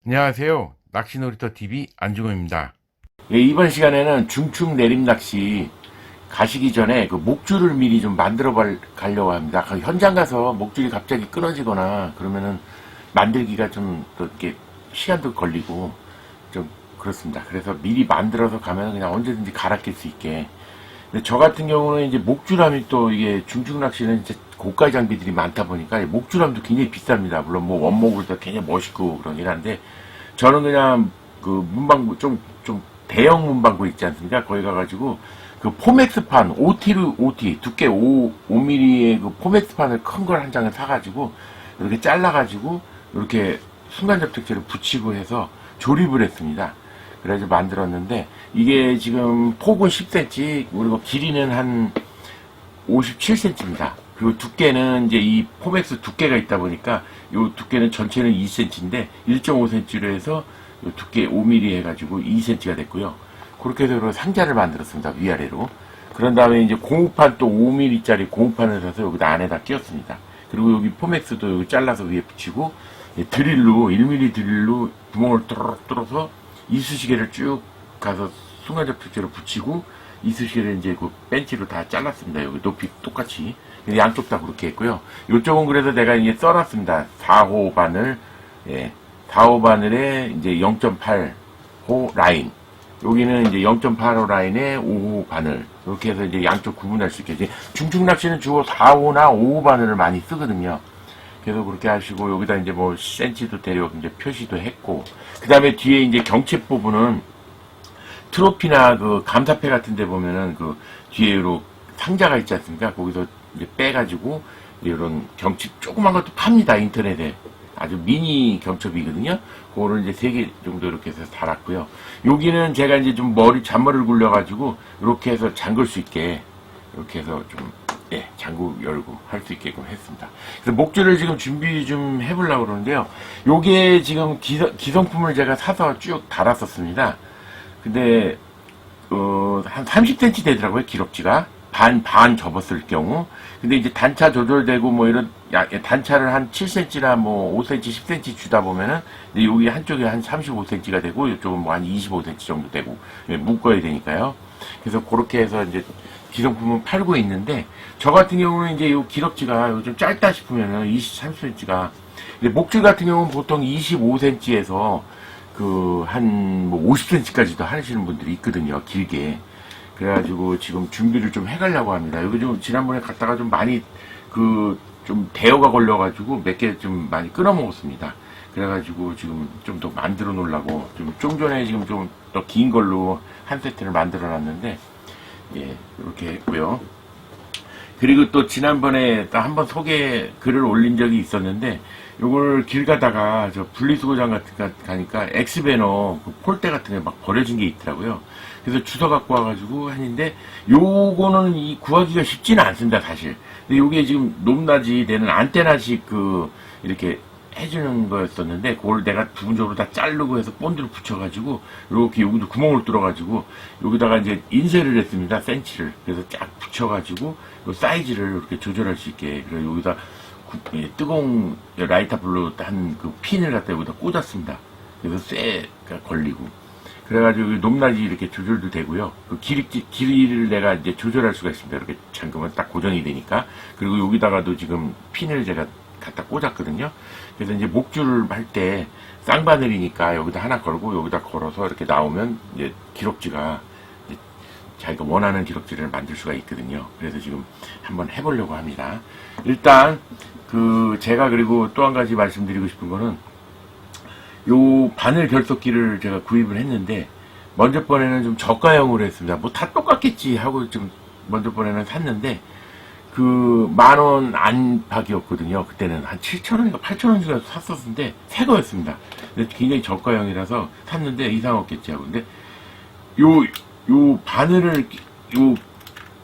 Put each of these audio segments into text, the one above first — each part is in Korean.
안녕하세요. 낚시놀이터TV 안중호입니다. 예, 이번 시간에는 중축 내림 낚시 가시기 전에 그 목줄을 미리 좀 만들어 가려고 합니다. 그 현장 가서 목줄이 갑자기 끊어지거나 그러면은 만들기가 좀 또 이렇게 시간도 걸리고 좀 그렇습니다. 그래서 미리 만들어서 가면 그냥 언제든지 갈아 낄 수 있게. 근데 저 같은 경우는 이제 목줄함이 또 이게 중축 낚시는 이제 고가 장비들이 많다 보니까 목줄함도 굉장히 비쌉니다. 물론 뭐 원목으로도 굉장히 멋있고 그러긴 한데 저는 그냥 그 문방구 좀 대형 문방구 있지 않습니까? 거기 가가지고 그 포맥스판 OT 두께 5mm의 그 포맥스판을 큰 걸 한 장을 사가지고 이렇게 잘라가지고 이렇게 순간 접착제를 붙이고 해서 조립을 했습니다. 그래서 만들었는데 이게 지금 폭은 10cm 그리고 길이는 한 57cm입니다. 그리고 두께는 이제 이 포맥스 두께가 있다 보니까 이 두께는 전체는 2cm인데 1.5cm로 해서 요 두께 5mm 해가지고 2cm가 됐고요. 그렇게 해서 상자를 만들었습니다. 위아래로. 그런 다음에 이제 고무판 또 5mm짜리 고무판을 사서 여기다 안에다 끼웠습니다. 그리고 여기 포맥스도 여기 잘라서 위에 붙이고 드릴로 1mm 드릴로 구멍을 뚜루룩 뚫어서 이쑤시개를 쭉 가서 순간접착제로 붙이고 이쑤시개를 이제 그 벤치로 다 잘랐습니다. 여기 높이 똑같이. 양쪽 다 그렇게 했고요. 이쪽은 그래서 내가 이제 써놨습니다. 4호 바늘, 4호 바늘에 이제 0.8호 라인. 여기는 이제 0.8호 라인에 5호 바늘. 이렇게 해서 이제 양쪽 구분할 수 있게. 이제 중축 낚시는 주로 4호나 5호 바늘을 많이 쓰거든요. 그래서 그렇게 하시고, 여기다 이제 뭐, 센치도 대략 이제 표시도 했고, 그 다음에 뒤에 이제 경칩 부분은 트로피나 그 감사패 같은 데 보면은 그 뒤에로 상자가 있지 않습니까? 거기서 이제 빼가지고 이런 경칩 조그만 것도 팝니다. 인터넷에. 아주 미니 경첩이거든요. 그거를 이제 3개 정도 이렇게 해서 달았고요. 여기는 제가 이제 좀 잔머리를 굴려가지고 이렇게 해서 잠글 수 있게 이렇게 해서 좀 잠구 열고 할 수 있게끔 했습니다. 그래서 목줄을 지금 준비 좀 해보려고 그러는데요. 요게 지금 기성품을 제가 사서 쭉 달았었습니다. 근데 한 30cm 되더라고요. 기럭지가 반 접었을 경우. 근데 이제 단차 조절되고 뭐 이런 단차를 한 7cm나 뭐 5cm, 10cm 주다 보면은 여기 한쪽에 한 35cm가 되고 이쪽은 뭐 한 25cm 정도 되고 묶어야 되니까요. 그래서 그렇게 해서 이제 기성품은 팔고 있는데 저 같은 경우는 이제 이 기럭지가 좀 짧다 싶으면은 23cm가 목줄 같은 경우는 보통 25cm에서 한, 50cm까지도 하시는 분들이 있거든요, 길게. 그래가지고 지금 준비를 좀 해가려고 합니다. 여기 좀 지난번에 갔다가 좀 많이, 좀 대여가 걸려가지고 몇 개 좀 많이 끊어먹었습니다. 그래가지고 지금 좀 더 만들어 놓으려고, 좀 전에 지금 좀 더 긴 걸로 한 세트를 만들어 놨는데, 이렇게 했고요. 그리고 또 지난번에 한 번 글을 올린 적이 있었는데 요걸 길 가다가 저 분리수거장 같은 가니까 엑스배너 그 폴대 같은 게 막 버려진 게 있더라고요. 그래서 주워 갖고 와가지고 하는데 요거는 구하기가 쉽지는 않습니다 사실. 근데 요게 지금 높낮이 되는 안테나식 이렇게 해주는 거였었는데 그걸 내가 부분적으로 다 자르고 해서 본드를 붙여가지고 이렇게 여기도 구멍을 뚫어가지고 여기다가 이제 인쇄를 했습니다. 센치를. 그래서 쫙 붙여가지고 요 사이즈를 이렇게 조절할 수 있게. 그래서 여기다 뜨거운 라이터 불로 한 그 핀을 갖다 여기다 꽂았습니다. 그래서 쇠가 걸리고. 그래가지고 높낮이 이렇게 조절도 되고요. 그 길이를 내가 이제 조절할 수가 있습니다. 이렇게 잠그면 딱 고정이 되니까. 그리고 여기다가도 지금 핀을 제가 갖다 꽂았거든요. 그래서 이제 목줄을 할 때 쌍바늘이니까 여기다 하나 걸고 여기다 걸어서 이렇게 나오면 이제 기럭지가 이제 자기가 원하는 기럭지를 만들 수가 있거든요. 그래서 지금 한번 해보려고 합니다. 일단 제가 그리고 또 한 가지 말씀드리고 싶은 거는 요 바늘 결속기를 제가 구입을 했는데 먼저 번에는 좀 저가형으로 했습니다. 뭐 다 똑같겠지 하고 좀 먼저 번에는 샀는데 10,000원 안팎이었거든요. 그때는 한 7,000원인가 8,000원 주고 샀었는데 새 거였습니다. 근데 굉장히 저가형이라서 샀는데 이상 없겠지 하고. 근데 요 바늘을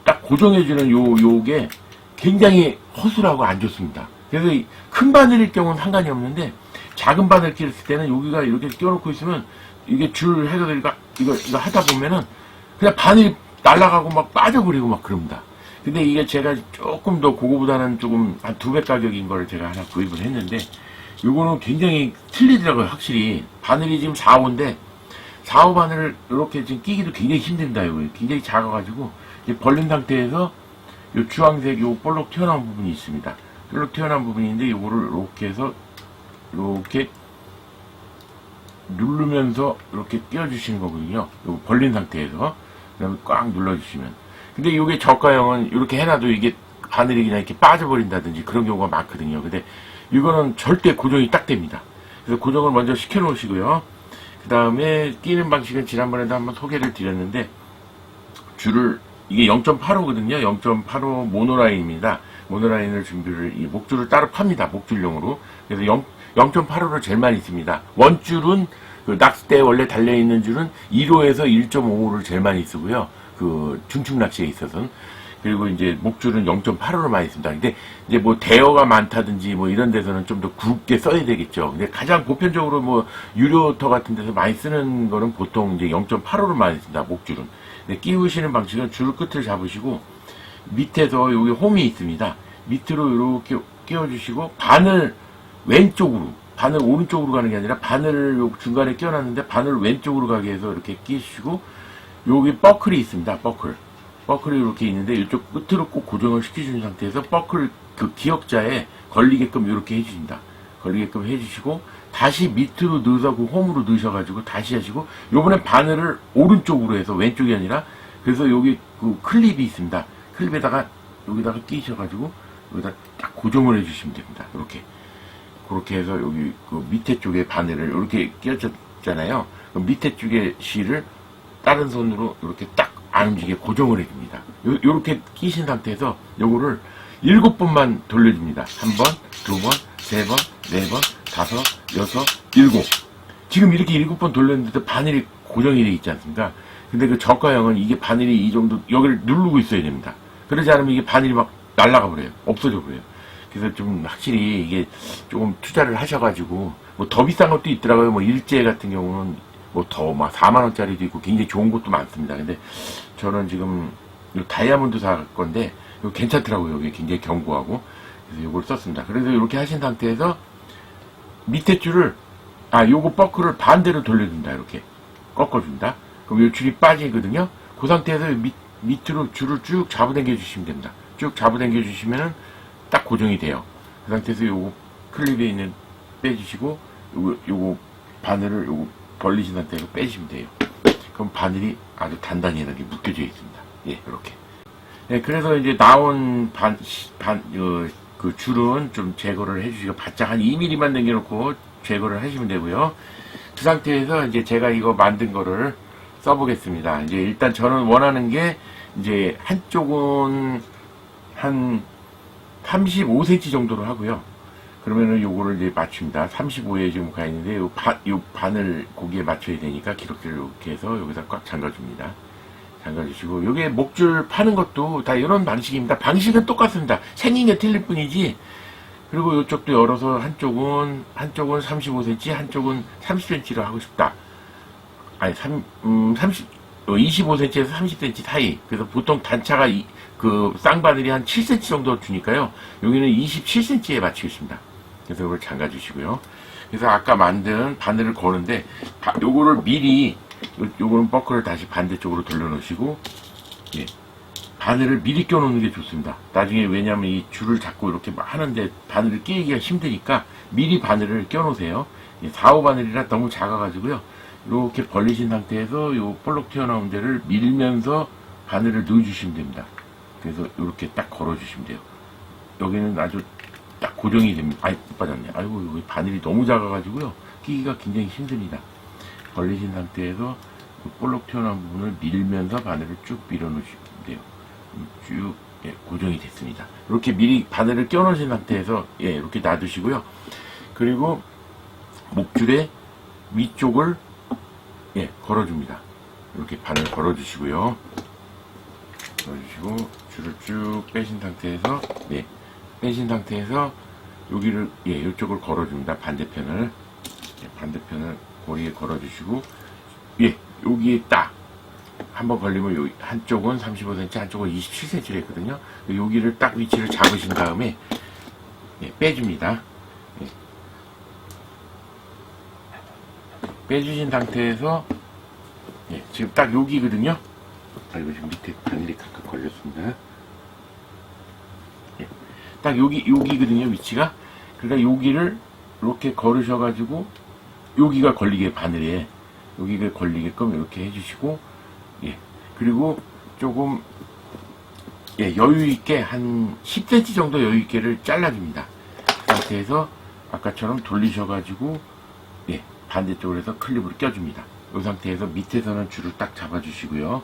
딱 고정해주는 요게 굉장히 허술하고 안 좋습니다. 그래서 큰 바늘일 경우는 상관이 없는데 작은 바늘 끼를 때는 여기가 이렇게 끼워놓고 있으면 이게 줄 해서 이거 하다 보면은 그냥 바늘이 날아가고 막 빠져버리고 막 그럽니다. 근데 이게 제가 조금 더 그거보다는 조금 한 2배 가격인 걸 제가 하나 구입을 했는데 요거는 굉장히 틀리더라고요. 확실히 바늘이 지금 4호인데 4호 바늘을 이렇게 지금 끼기도 굉장히 힘듭니다. 이거 굉장히 작아가지고 이제 벌린 상태에서 요 주황색 요 볼록 튀어나온 부분이 있습니다. 볼록 튀어나온 부분인데 요거를 이렇게 해서 이렇게 누르면서 이렇게 끼워주시는 거거든요. 요거 벌린 상태에서 그다음에 꽉 눌러주시면. 근데 요게 저가형은 이렇게 해놔도 이게 바늘이 그냥 이렇게 빠져버린다든지 그런 경우가 많거든요. 근데 이거는 절대 고정이 딱 됩니다. 그래서 고정을 먼저 시켜 놓으시고요. 그 다음에 끼는 방식은 지난번에도 한번 소개를 드렸는데 줄을 이게 0.85거든요. 0.85 모노라인입니다. 모노라인을 준비를 이 목줄을 따로 팝니다. 목줄용으로. 그래서 0.85를 제일 많이 씁니다. 원줄은 그 낚싯대에 원래 달려있는 줄은 1호에서 1.5호를 제일 많이 쓰고요. 그 중축 낚시에 있어서는. 그리고 이제 목줄은 0.85를 많이 씁니다. 근데 이제 뭐 대여가 많다든지 뭐 이런 데서는 좀 더 굵게 써야 되겠죠. 근데 가장 보편적으로 뭐 유료터 같은 데서 많이 쓰는 거는 보통 이제 0.85를 많이 씁니다. 목줄은. 근데 끼우시는 방식은 줄 끝을 잡으시고 밑에서 여기 홈이 있습니다. 밑으로 이렇게 끼워주시고 바늘 왼쪽으로, 바늘 오른쪽으로 가는 게 아니라 바늘을 요 중간에 끼워놨는데 바늘 왼쪽으로 가게 해서 이렇게 끼시고 여기 버클이 있습니다. 버클이 이렇게 있는데 이쪽 끝으로 꼭 고정을 시켜준 상태에서 버클 그 기역자에 걸리게끔 이렇게 해주십니다. 걸리게끔 해주시고 다시 밑으로 넣어서 그 홈으로 넣으셔가지고 다시 하시고 요번엔 바늘을 오른쪽으로 해서 왼쪽이 아니라 그래서 여기 그 클립이 있습니다. 클립에다가 여기다가 끼셔가지고 여기다 딱 고정을 해주시면 됩니다. 그렇게 해서 여기 그 밑에 쪽에 바늘을 이렇게 끼워줬잖아요. 그 밑에 쪽에 실을 다른 손으로 이렇게 딱 안 움직이게 고정을 해줍니다. 요렇게 끼신 상태에서 요거를 7번만 돌려줍니다. 1번, 2번, 3번, 4번, 5, 6, 7. 지금 이렇게 7번 돌렸는데도 바늘이 고정이 되어 있지 않습니까? 근데 그 저가형은 이게 바늘이 이 정도 여기를 누르고 있어야 됩니다. 그러지 않으면 이게 바늘이 막 날아가 버려요. 없어져 버려요. 그래서 좀 확실히 이게 조금 투자를 하셔가지고 뭐 더 비싼 것도 있더라고요. 뭐 일제 같은 경우는 뭐 더 막 4만원짜리도 있고 굉장히 좋은 것도 많습니다. 근데 저는 지금 요 다이아몬드 살 건데 이거 괜찮더라고요. 이게 굉장히 견고하고 그래서 이걸 썼습니다. 그래서 이렇게 하신 상태에서 밑에 줄을 요거 버클을 반대로 돌려준다. 이렇게 꺾어준다. 그럼 요 줄이 빠지거든요. 그 상태에서 밑으로 줄을 쭉 잡아당겨 주시면 됩니다. 쭉 잡아당겨 주시면은 딱 고정이 돼요. 그 상태에서 요거 클립에 있는 빼주시고 요거 바늘을 요거 벌리신 상태에서 빼시면 돼요. 그럼 바늘이 아주 단단하게 묶여져 있습니다. 예, 이렇게. 예, 그래서 이제 나온 그 줄은 좀 제거를 해주시고 바짝 한 2mm만 남겨놓고 제거를 하시면 되고요. 그 상태에서 이제 제가 이거 만든 거를 써보겠습니다. 이제 일단 저는 원하는 게 이제 한쪽은 한 35cm 정도로 하고요. 그러면은 요거를 이제 맞춥니다. 35에 지금 가 있는데 요 바늘 고기에 맞춰야 되니까 이렇게 해서 여기다 꽉 잠가줍니다. 잠가주시고 요게 목줄 파는 것도 다 이런 방식입니다. 방식은 똑같습니다. 생긴 게 틀릴 뿐이지. 그리고 이쪽도 열어서 한쪽은 35cm, 한쪽은 30cm로 하고 싶다. 아니 25cm에서 30cm 사이. 그래서 보통 단차가 그 쌍바늘이 한 7cm 정도 주니까요. 여기는 27cm에 맞추겠습니다. 그래서 이걸 잠가 주시고요. 그래서 아까 만든 바늘을 거는데 요거를 미리 요거는 버클을 다시 반대쪽으로 돌려 놓으시고 예, 바늘을 미리 껴 놓는 게 좋습니다. 나중에 왜냐면 이 줄을 잡고 이렇게 하는데 바늘을 끼기가 힘드니까 미리 바늘을 껴 놓으세요. 4호 바늘이라 너무 작아 가지고요. 이렇게 벌리신 상태에서 요 볼록 튀어나온 데를 밀면서 바늘을 넣어 주시면 됩니다. 그래서 이렇게 딱 걸어 주시면 돼요. 여기는 아주 딱 고정이 됩니다. 아이, 못 빠졌네. 아이고, 여기 바늘이 너무 작아가지고요. 끼기가 굉장히 힘듭니다. 벌리신 상태에서 그 볼록 튀어나온 부분을 밀면서 바늘을 쭉 밀어 놓으시면 돼요. 쭉, 예, 고정이 됐습니다. 이렇게 미리 바늘을 껴 놓으신 상태에서, 예, 이렇게 놔두시고요. 그리고 목줄의 위쪽을, 예, 걸어줍니다. 이렇게 바늘 걸어주시고요. 걸어주시고, 줄을 쭉 빼신 상태에서, 예, 빼신 상태에서 여기를 이쪽을 걸어줍니다. 반대편을 반대편을 고리에 걸어주시고 여기에 딱 한번 걸리면 여기 한쪽은 35cm, 한쪽은 27cm로 했거든요. 여기를 딱 위치를 잡으신 다음에 빼줍니다. 빼주신 상태에서 예, 지금 딱 여기거든요. 이거 지금 밑에 바늘이 각각 걸렸습니다. 예, 딱 여기거든요, 위치가. 그러니까 여기를 이렇게 걸으셔가지고 여기가 걸리게, 바늘에 여기가 걸리게끔 이렇게 해주시고, 예, 그리고 조금 예, 여유있게 한 10cm 정도 여유있게를 잘라줍니다. 그 상태에서 아까처럼 돌리셔가지고 예, 반대쪽으로 해서 클립으로 껴줍니다. 이 상태에서 밑에서는 줄을 딱 잡아주시고요.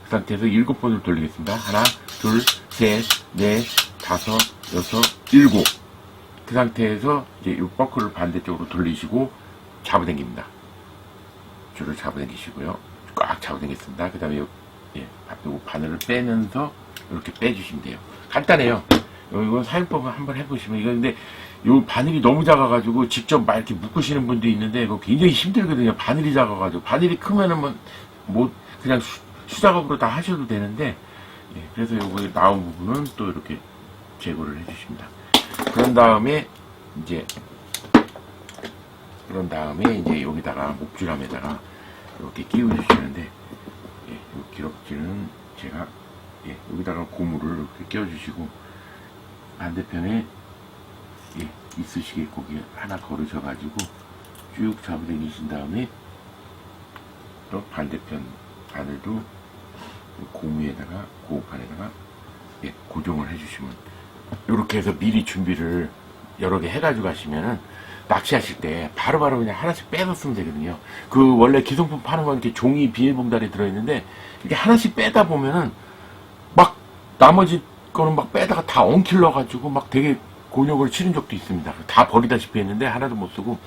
그 상태에서 7번을 돌리겠습니다. 하나, 둘, 셋, 넷, 다섯, 여섯, 일곱. 그 상태에서 이제 이 버클을 반대쪽으로 돌리시고 잡아당깁니다. 줄을 잡아당기시고요. 꽉 잡아당겼습니다. 그 다음에 요 바늘을 빼면서 이렇게 빼주시면 돼요. 간단해요. 이건 사용법을 한번 해보시면, 이거 근데 요 바늘이 너무 작아가지고 직접 막 이렇게 묶으시는 분도 있는데 이거 굉장히 힘들거든요. 바늘이 작아가지고. 바늘이 크면은 뭐 그냥 수작업으로 다 하셔도 되는데, 예, 그래서 요거 나온 부분은 또 이렇게 제거를 해주십니다. 그런 다음에 이제 여기다가 목줄함에다가 이렇게 끼워주시는데, 예, 요 기럭지는 제가 예, 여기다가 고무를 이렇게 끼워주시고 반대편에 예, 이쑤시개 고기 하나 걸으셔가지고 쭉 잡아당기신 다음에 또 반대편 바늘도 고무에다가 고무판에다가 예, 고정을 해주시면, 이렇게 해서 미리 준비를 여러 개 해가지고 가시면은 낚시하실 때 바로바로 그냥 하나씩 빼서 쓰면 되거든요. 그 원래 기성품 파는 건 이렇게 종이 비닐봉다리에 들어있는데 이렇게 하나씩 빼다 보면은 막 나머지 거는 막 빼다가 다 엉킬러가지고 막 되게 곤욕을 치른 적도 있습니다. 다 버리다시피 했는데 하나도 못 쓰고,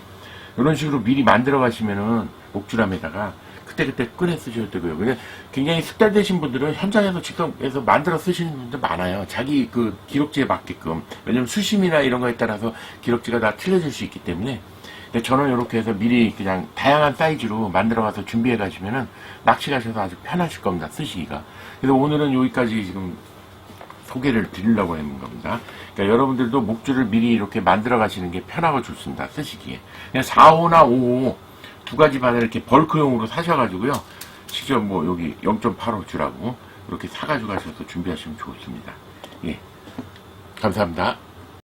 이런 식으로 미리 만들어 가시면은 목줄함에다가 그때그때 꺼내 쓰셔도 되고요. 그냥 굉장히 숙달되신 분들은 현장에서 직접해서 만들어 쓰시는 분들 많아요. 자기 그 기록지에 맞게끔. 왜냐면 수심이나 이런 거에 따라서 기록지가 다 틀려질 수 있기 때문에. 근데 저는 이렇게 해서 미리 그냥 다양한 사이즈로 만들어 가서 준비해 가시면은 낚시 가셔서 아주 편하실 겁니다. 쓰시기가. 그래서 오늘은 여기까지 지금 소개를 드리려고 하는 겁니다. 그러니까 여러분들도 목줄을 미리 이렇게 만들어 가시는 게 편하고 좋습니다. 쓰시기에. 그냥 4호나 5호 두 가지 바늘 이렇게 벌크용으로 사셔가지고요. 직접 뭐 여기 0.85 주라고 이렇게 사가지고 가셔서 준비하시면 좋습니다. 예. 감사합니다.